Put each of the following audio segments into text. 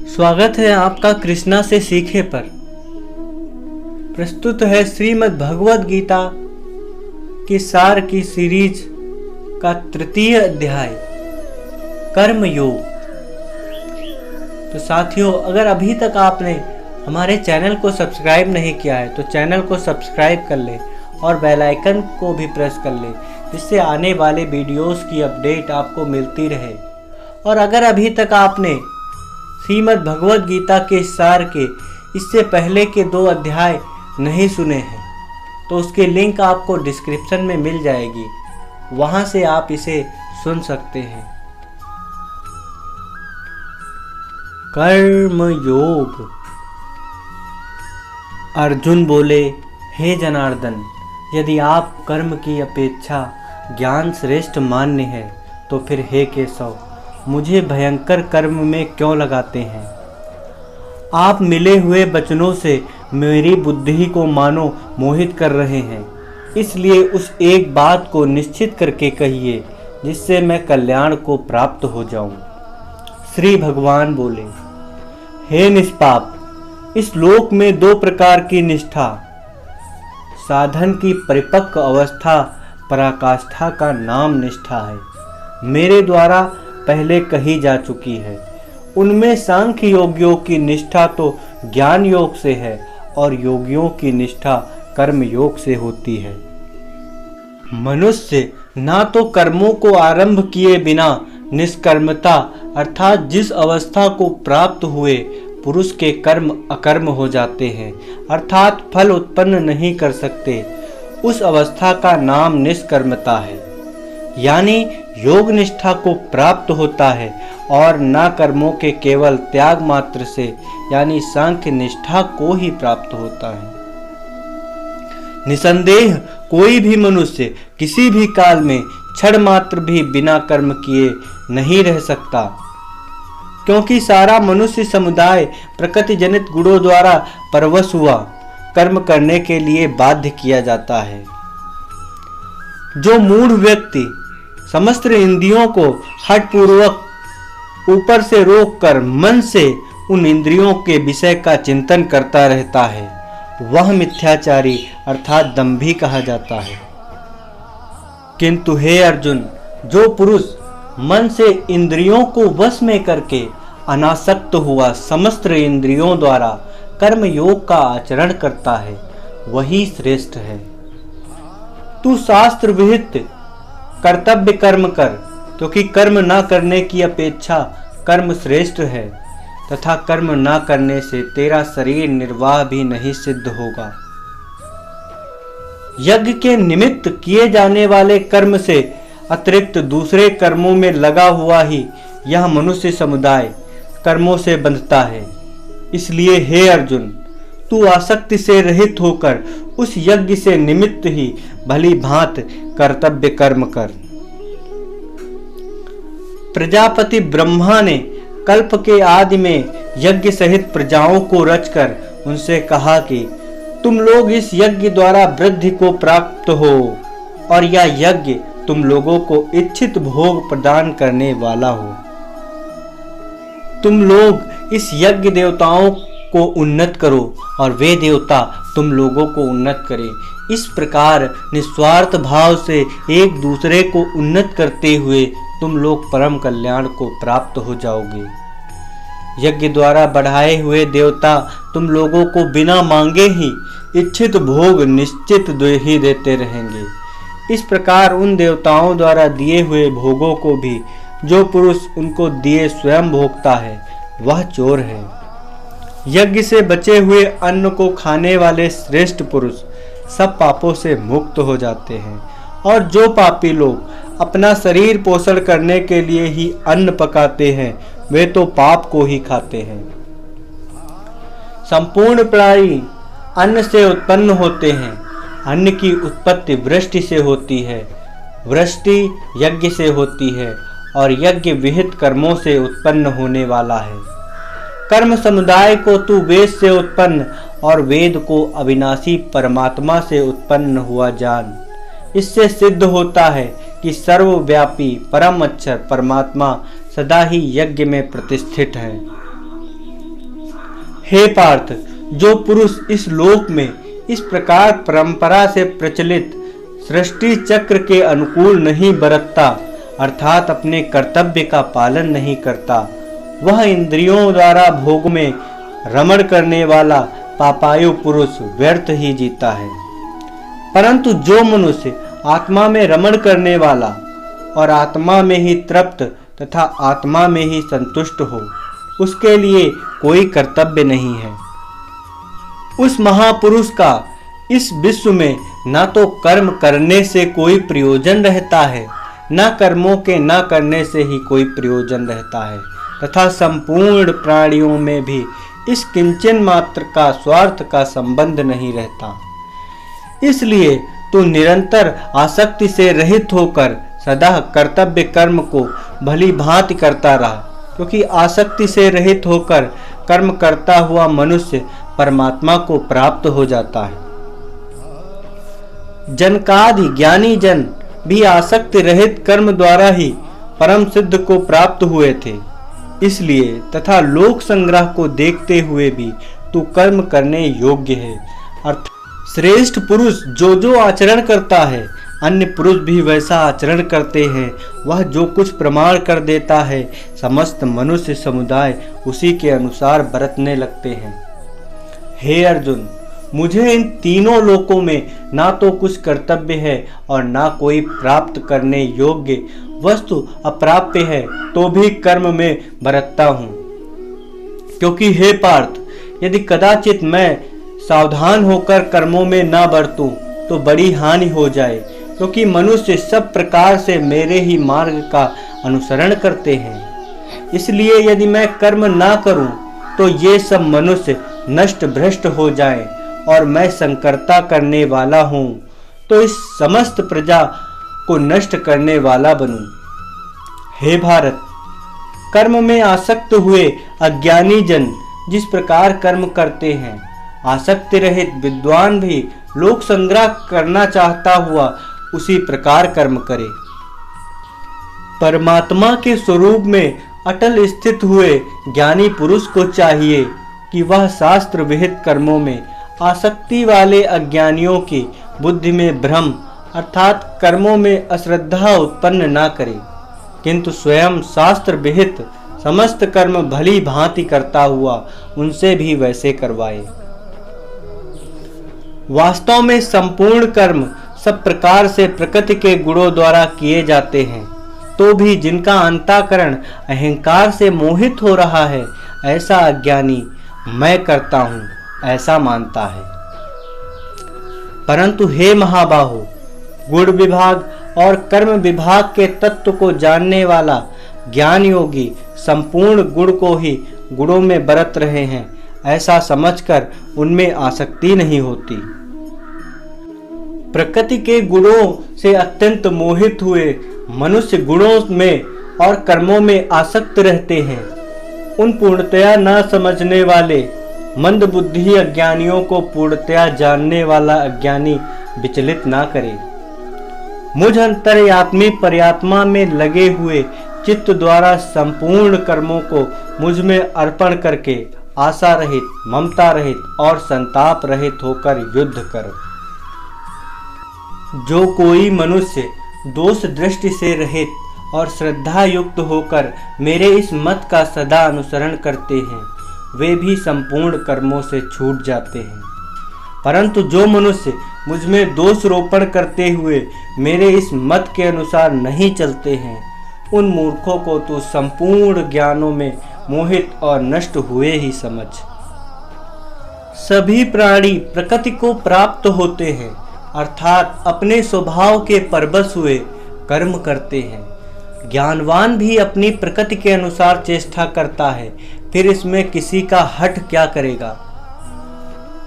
स्वागत है आपका कृष्णा से सीखे पर। प्रस्तुत है श्रीमद् भगवद गीता की सार की सीरीज का तृतीय अध्याय कर्म योग। तो साथियों, अगर अभी तक आपने हमारे चैनल को सब्सक्राइब नहीं किया है तो चैनल को सब्सक्राइब कर ले और बेल आइकन को भी प्रेस कर ले, जिससे आने वाले वीडियोस की अपडेट आपको मिलती रहे। और अगर अभी तक आपने श्रीमद् भगवद गीता के सार के इससे पहले के 2 अध्याय नहीं सुने हैं तो उसके लिंक आपको डिस्क्रिप्शन में मिल जाएगी, वहां से आप इसे सुन सकते हैं। कर्म योग। अर्जुन बोले, हे जनार्दन, यदि आप कर्म की अपेक्षा ज्ञान श्रेष्ठ मान्य है तो फिर हे केशव, मुझे भयंकर कर्म में क्यों लगाते हैं? आप मिले हुए वचनों से मेरी बुद्धि को मानो मोहित कर रहे हैं, इसलिए उस एक बात को निश्चित करके कहिए जिससे मैं कल्याण को प्राप्त हो जाऊं। श्री भगवान बोले, हे निष्पाप, इस लोक में 2 प्रकार की निष्ठा, साधन की परिपक्व अवस्था पराकाष्ठा का नाम निष्ठा है, मेरे द्वारा पहले कही जा चुकी है। उनमें सांख्य योगियों की निष्ठा तो ज्ञान योग से है और योगियों की निष्ठा कर्म योग से होती है। मनुष्य ना तो कर्मों को आरंभ किए बिना निष्कर्मता अर्थात जिस अवस्था को प्राप्त हुए पुरुष के कर्म अकर्म हो जाते हैं अर्थात फल उत्पन्न नहीं कर सकते, उस अवस्था का नाम निष्कर्मता है, यानी योग निष्ठा को प्राप्त होता है और ना कर्मों के केवल त्याग मात्र से यानी सांख्य निष्ठा को ही प्राप्त होता है। निसंदेह कोई भी मनुष्य किसी भी काल में क्षण मात्र भी बिना कर्म किए नहीं रह सकता, क्योंकि सारा मनुष्य समुदाय प्रकृति जनित गुणों द्वारा परवश हुआ कर्म करने के लिए बाध्य किया जाता है। जो मूढ़ व्यक्ति समस्त इंद्रियों को हठपूर्वक ऊपर से रोककर मन से उन इंद्रियों के विषय का चिंतन करता रहता है, वह मिथ्याचारी अर्थात दंभी कहा जाता है। किंतु हे अर्जुन, जो पुरुष मन से इंद्रियों को वश में करके अनासक्त हुआ समस्त इंद्रियों द्वारा कर्म योग का आचरण करता है, वही श्रेष्ठ है। तू शास्त्र विहित कर्तव्य कर्म कर, क्योंकि कर्म न करने की अपेक्षा कर्म श्रेष्ठ है तथा कर्म न करने से तेरा शरीर निर्वाह भी नहीं सिद्ध होगा। यज्ञ के निमित्त किए जाने वाले कर्म से अतिरिक्त दूसरे कर्मों में लगा हुआ ही यह मनुष्य समुदाय कर्मों से बंधता है। इसलिए हे अर्जुन, तू आसक्ति से रहित होकर उस यज्ञ से निमित्त ही भली भांत कर्तव्य कर्म कर। प्रजापति ब्रह्मा ने कल्प के आदि में यज्ञ सहित प्रजाओं को रचकर उनसे कहा कि तुम लोग इस यज्ञ द्वारा वृद्धि को प्राप्त हो और यह यज्ञ तुम लोगों को इच्छित भोग प्रदान करने वाला हो। तुम लोग इस यज्ञ देवताओं को उन्नत करो और वे देवता तुम लोगों को उन्नत करें। इस प्रकार निस्वार्थ भाव से एक दूसरे को उन्नत करते हुए तुम लोग परम कल्याण को प्राप्त हो जाओगे। यज्ञ द्वारा बढ़ाए हुए देवता तुम लोगों को बिना मांगे ही इच्छित भोग निश्चित ही देते रहेंगे। इस प्रकार उन देवताओं द्वारा दिए हुए भोगों को भी जो पुरुष उनको दिए स्वयं भोगता है वह चोर है। यज्ञ से बचे हुए अन्न को खाने वाले श्रेष्ठ पुरुष सब पापों से मुक्त हो जाते हैं, और जो पापी लोग अपना शरीर पोषण करने के लिए ही अन्न पकाते हैं वे तो पाप को ही खाते हैं। संपूर्ण प्राणी अन्न से उत्पन्न होते हैं। अन्न की उत्पत्ति वृष्टि से होती है, वृष्टि यज्ञ से होती है और यज्ञ विहित कर्मों से उत्पन्न होने वाला है। कर्म समुदाय को तू वेद से उत्पन्न और वेद को अविनाशी परमात्मा से उत्पन्न हुआ जान। इससे सिद्ध होता है कि सर्वव्यापी परम अक्षर परमात्मा सदा ही यज्ञ में प्रतिष्ठित है। हे पार्थ, जो पुरुष इस लोक में इस प्रकार परंपरा से प्रचलित सृष्टि चक्र के अनुकूल नहीं बरतता, अर्थात अपने कर्तव्य का पालन नहीं करता, वह इंद्रियों द्वारा भोग में रमण करने वाला पापायु पुरुष व्यर्थ ही जीता है। परंतु जो मनुष्य आत्मा में रमण करने वाला और आत्मा में ही तृप्त तथा आत्मा में ही संतुष्ट हो, उसके लिए कोई कर्तव्य नहीं है। उस महापुरुष का इस विश्व में न तो कर्म करने से कोई प्रयोजन रहता है, न कर्मों के न करने से ही कोई प्रयोजन रहता है, तथा संपूर्ण प्राणियों में भी इस किंचन मात्र का स्वार्थ का संबंध नहीं रहता। इसलिए तू निरंतर आसक्ति से रहित होकर सदा कर्तव्य कर्म को भली भांति करता रहा, क्योंकि आसक्ति से रहित होकर कर्म करता हुआ मनुष्य परमात्मा को प्राप्त हो जाता है। जनकादि ज्ञानी जन भी आसक्ति रहित कर्म द्वारा ही परम सिद्ध को प्राप्त हुए थे। इसलिए तथा लोक संग्रह को देखते हुए भी तू कर्म करने योग्य है। अर्थात श्रेष्ठ पुरुष जो जो आचरण करता है, अन्य पुरुष भी वैसा आचरण करते हैं। वह जो कुछ प्रमाण कर देता है, समस्त मनुष्य समुदाय उसी के अनुसार बरतने लगते हैं। हे अर्जुन, मुझे इन तीनों लोकों में ना तो कुछ कर्तव्य है और ना कोई प्राप्त करने योग्य वस्तु अप्राप्य है, तो भी कर्म में बरतता हूँ। क्योंकि हे पार्थ, यदि कदाचित मैं सावधान होकर कर्मों में ना बरतूं तो बड़ी हानि हो जाए, क्योंकि मनुष्य सब प्रकार से मेरे ही मार्ग का अनुसरण करते हैं। इसलिए यदि मैं कर्म ना करूं तो ये सब मनुष्य नष्ट भ्रष्ट हो जाएं, और मैं संकर्ता करने वाला हूं तो इस समस्त प्रजा को नष्ट करने वाला बनूं। हे भारत, कर्म में आसक्त हुए अज्ञानी जन जिस प्रकार कर्म करते हैं, आसक्ति रहित विद्वान भी लोक संग्रह करना चाहता हुआ उसी प्रकार कर्म करे। परमात्मा के स्वरूप में अटल स्थित हुए ज्ञानी पुरुष को चाहिए कि वह शास्त्र विहित कर्मों में आसक्ति वाले अज्ञानियों की बुद्धि में भ्रम अर्थात कर्मों में अश्रद्धा उत्पन्न ना करे, किंतु स्वयं शास्त्र विहित समस्त कर्म भली भांति करता हुआ उनसे भी वैसे करवाए। वास्तव में संपूर्ण कर्म सब प्रकार से प्रकृति के गुणों द्वारा किए जाते हैं, तो भी जिनका अंतःकरण अहंकार से मोहित हो रहा है, ऐसा अज्ञानी मैं करता हूँ ऐसा मानता है। परंतु हे महाबाहो, गुण विभाग और कर्म विभाग के तत्व को जानने वाला ज्ञान योगी संपूर्ण गुण को ही गुणों में बरत रहे हैं, ऐसा समझकर उनमें आसक्ति नहीं होती। प्रकृति के गुणों से अत्यंत मोहित हुए मनुष्य गुणों में और कर्मों में आसक्त रहते हैं। उन पूर्णतया न समझने वाले मंद बुद्धि अज्ञानियों को पूर्णतया जानने वाला अज्ञानी विचलित ना करे। मुझ अंतर्यात्मी परमात्मा में लगे हुए चित्त द्वारा संपूर्ण कर्मों को मुझ में अर्पण करके आशा रहित, ममता रहित और संताप रहित होकर युद्ध कर। जो कोई मनुष्य दोष दृष्टि से रहित और श्रद्धा युक्त होकर मेरे इस मत का सदा अनुसरण करते हैं, वे भी संपूर्ण कर्मों से छूट जाते हैं। परंतु जो मनुष्य मुझ में दोष रोपण करते हुए मेरे इस मत के अनुसार नहीं चलते हैं, उन मूर्खों को तू संपूर्ण ज्ञानों में मोहित और नष्ट हुए ही समझ। सभी प्राणी प्रकृति को प्राप्त होते हैं, अर्थात अपने स्वभाव के परवश हुए कर्म करते हैं। ज्ञानवान भी अपनी प्रकृति के अनुसार चेष्टा करता है, फिर इसमें किसी का हठ क्या करेगा।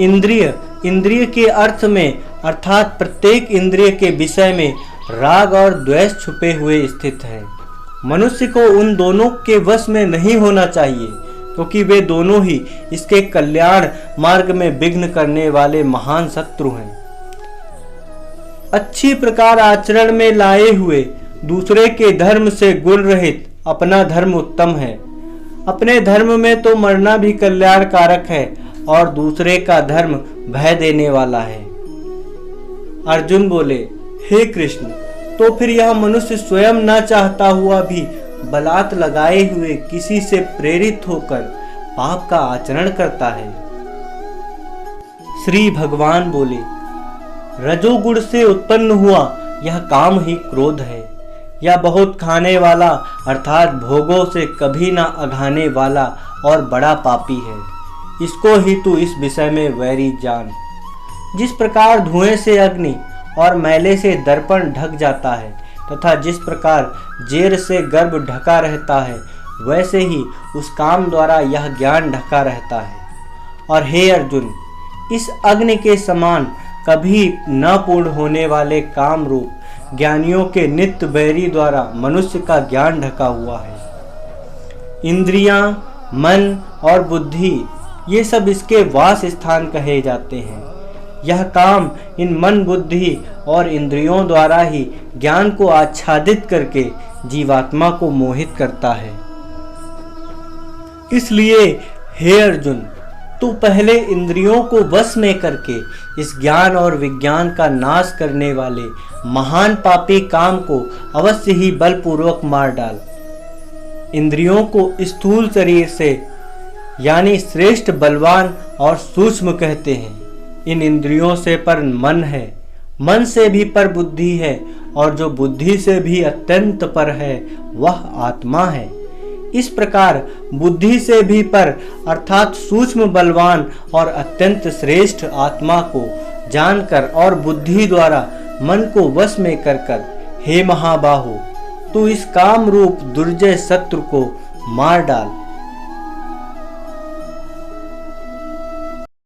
इंद्रिय के अर्थ में अर्थात प्रत्येक इंद्रिय के विषय में राग और द्वेष छुपे हुए स्थित है। मनुष्य को उन दोनों के वश में नहीं होना चाहिए, क्योंकि वे दोनों ही इसके कल्याण मार्ग में विघ्न करने वाले महान शत्रु हैं। अच्छी प्रकार आचरण में लाए हुए दूसरे के धर्म से गुण रहित अपना धर्म उत्तम है। अपने धर्म में तो मरना भी कल्याणकारक है और दूसरे का धर्म भय देने वाला है। अर्जुन बोले, हे कृष्ण, तो फिर यह मनुष्य स्वयं न चाहता हुआ भी बलात् लगाए हुए किसी से प्रेरित होकर पाप का आचरण करता है। श्री भगवान बोले, रजोगुण से उत्पन्न हुआ यह काम ही क्रोध है। यह बहुत खाने वाला अर्थात भोगों से कभी ना अघाने वाला और बड़ा पापी है। इसको ही तू इस विषय में वैरी जान। जिस प्रकार धुएं से अग्नि और मैले से दर्पण ढक जाता है तथा जिस प्रकार जेर से गर्भ ढका रहता है, वैसे ही उस काम द्वारा यह ज्ञान ढका रहता है। और हे अर्जुन, इस अग्नि के समान कभी न पूर्ण होने वाले काम रूप ज्ञानियों के नित्य बैरी द्वारा मनुष्य का ज्ञान ढका हुआ है। इंद्रियां, मन और बुद्धि ये सब इसके वास स्थान कहे जाते हैं। यह काम इन मन, बुद्धि और इंद्रियों द्वारा ही ज्ञान को आच्छादित करके जीवात्मा को मोहित करता है। इसलिए हे अर्जुन, तू पहले इंद्रियों को वश में करके इस ज्ञान और विज्ञान का नाश करने वाले महान पापी काम को अवश्य ही बलपूर्वक मार डाल। इंद्रियों को स्थूल शरीर से यानी श्रेष्ठ, बलवान और सूक्ष्म कहते हैं। इन इंद्रियों से पर मन है, मन से भी पर बुद्धि है और जो बुद्धि से भी अत्यंत पर है वह आत्मा है। इस प्रकार बुद्धि से भी पर अर्थात सूक्ष्म, बलवान और अत्यंत श्रेष्ठ आत्मा को जानकर और बुद्धि द्वारा मन को वश में कर हे महाबाहो, तू इस काम रूप दुर्जय शत्रु को मार डाल।